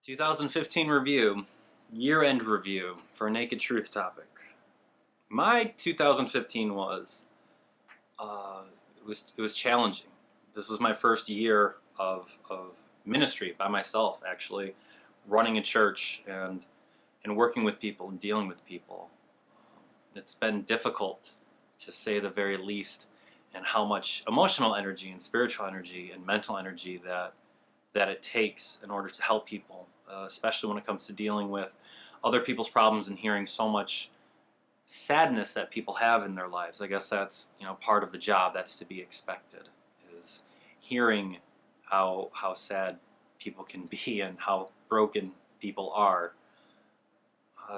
2015 review, year-end review for a Naked Truth topic. My 2015 it was challenging. This was my first year of ministry by myself, actually, running a church and working with people and dealing with people. It's been difficult, to say the very least, and how much emotional energy and spiritual energy and mental energy that it takes in order to help people, especially when it comes to dealing with other people's problems and hearing so much sadness that people have in their lives. I guess that's part of the job that's to be expected, is hearing how sad people can be and how broken people are.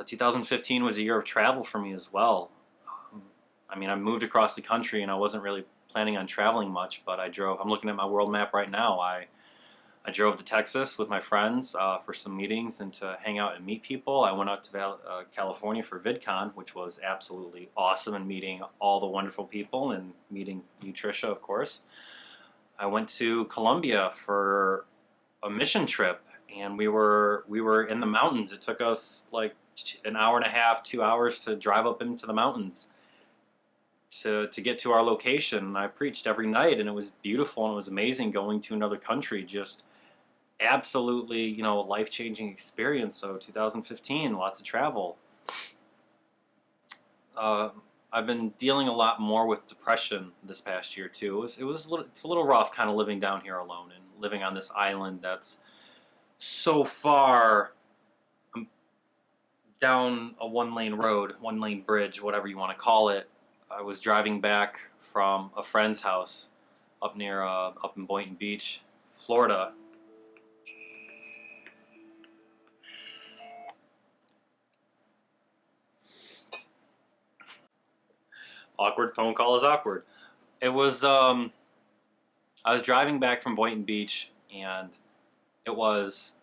2015 was a year of travel for me as well. I moved across the country and I wasn't really planning on traveling much, but I drove. I'm looking at my world map right now. I drove to Texas with my friends for some meetings and to hang out and meet people. I went out to California for VidCon, which was absolutely awesome, and meeting all the wonderful people and meeting you, Trisha, of course. I went to Colombia for a mission trip, and we were in the mountains. It took us like an hour and a half, 2 hours to drive up into the mountains to get to our location. I preached every night, and it was beautiful, and it was amazing going to another country. Just absolutely, life-changing experience. So 2015, lots of travel. I've been dealing a lot more with depression this past year too. It's a little rough, kind of living down here alone and living on this island that's so far down a one-lane road, one-lane bridge, whatever you want to call it. I was driving back from a friend's house up in Boynton Beach, Florida. Awkward phone call is awkward. It was, I was driving back from Boynton Beach, and it was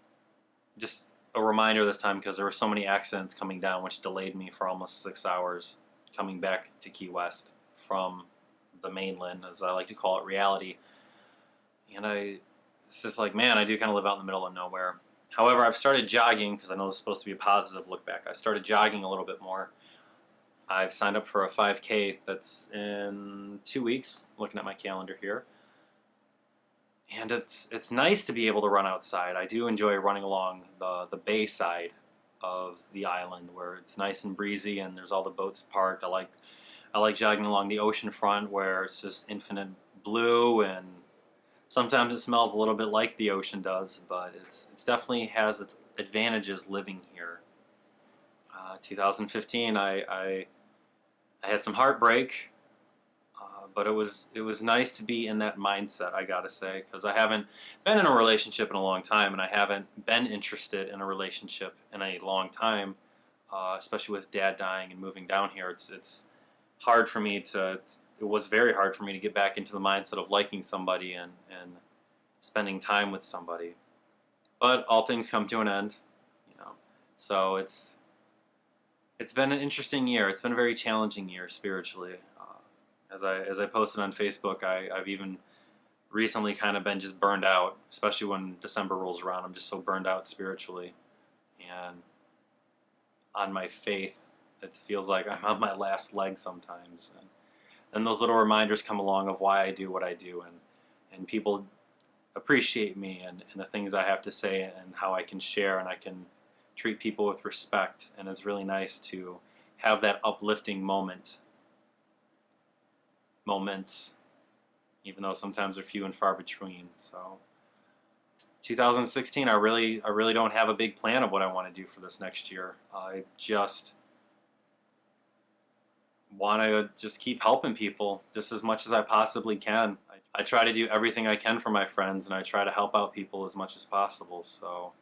just a reminder this time because there were so many accidents coming down, which delayed me for almost 6 hours coming back to Key West from the mainland, as I like to call it, reality. And it's just like, man, I do kind of live out in the middle of nowhere. However, I've started jogging because I know this is supposed to be a positive look back. I started jogging a little bit more. I've signed up for a 5K that's in 2 weeks, looking at my calendar here. And it's nice to be able to run outside. I do enjoy running along the bay side of the island where it's nice and breezy and there's all the boats parked. I like jogging along the ocean front where it's just infinite blue, and sometimes it smells a little bit like the ocean does, but it definitely has its advantages living here. 2015, I had some heartbreak, but it was nice to be in that mindset, I gotta say, because I haven't been in a relationship in a long time, and I haven't been interested in a relationship in a long time, especially with Dad dying and moving down here. It's hard for me it was very hard for me to get back into the mindset of liking somebody and spending time with somebody. But all things come to an end, so it's been an interesting year. It's been a very challenging year spiritually. As I posted on Facebook, I've even recently kind of been just burned out, especially when December rolls around. I'm just so burned out spiritually. And on my faith, it feels like I'm on my last leg sometimes. And then those little reminders come along of why I do what I do, and people appreciate me and the things I have to say and how I can share and I can treat people with respect. And it's really nice to have that uplifting moments, even though sometimes they're few and far between. So 2016, I really don't have a big plan of what I want to do for this next year. I just want to just keep helping people just as much as I possibly can. I try to do everything I can for my friends, and I try to help out people as much as possible. So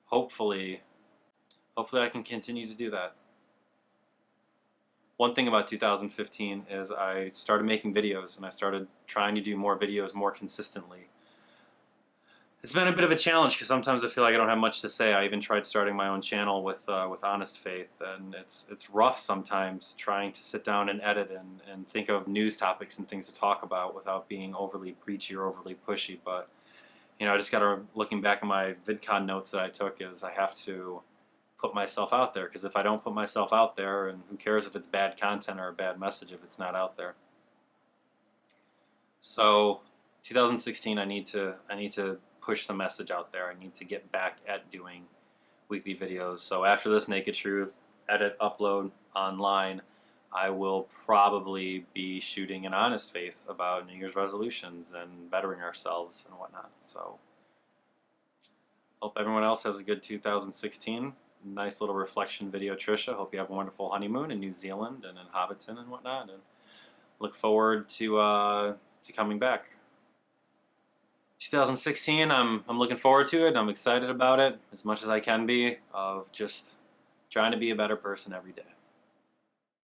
hopefully I can continue to do that. One thing about 2015 is I started making videos, and I started trying to do more videos more consistently. It's been a bit of a challenge because sometimes I feel like I don't have much to say. I even tried starting my own channel with Honest Faith, and it's rough sometimes trying to sit down and edit and think of news topics and things to talk about without being overly preachy or overly pushy. But you know, I just got to, looking back at my VidCon notes that I took, is I have to put myself out there, because if I don't put myself out there, and who cares if it's bad content or a bad message if it's not out there. So 2016, I need to push the message out there. I need to get back at doing weekly videos. So after this Naked Truth, edit, upload online, I will probably be shooting an honest faith about New Year's resolutions and bettering ourselves and whatnot. So hope everyone else has a good 2016. Nice little reflection video, Trisha. Hope you have a wonderful honeymoon in New Zealand and in Hobbiton and whatnot. And look forward to coming back. 2016, I'm looking forward to it. I'm excited about it as much as I can be, of just trying to be a better person every day.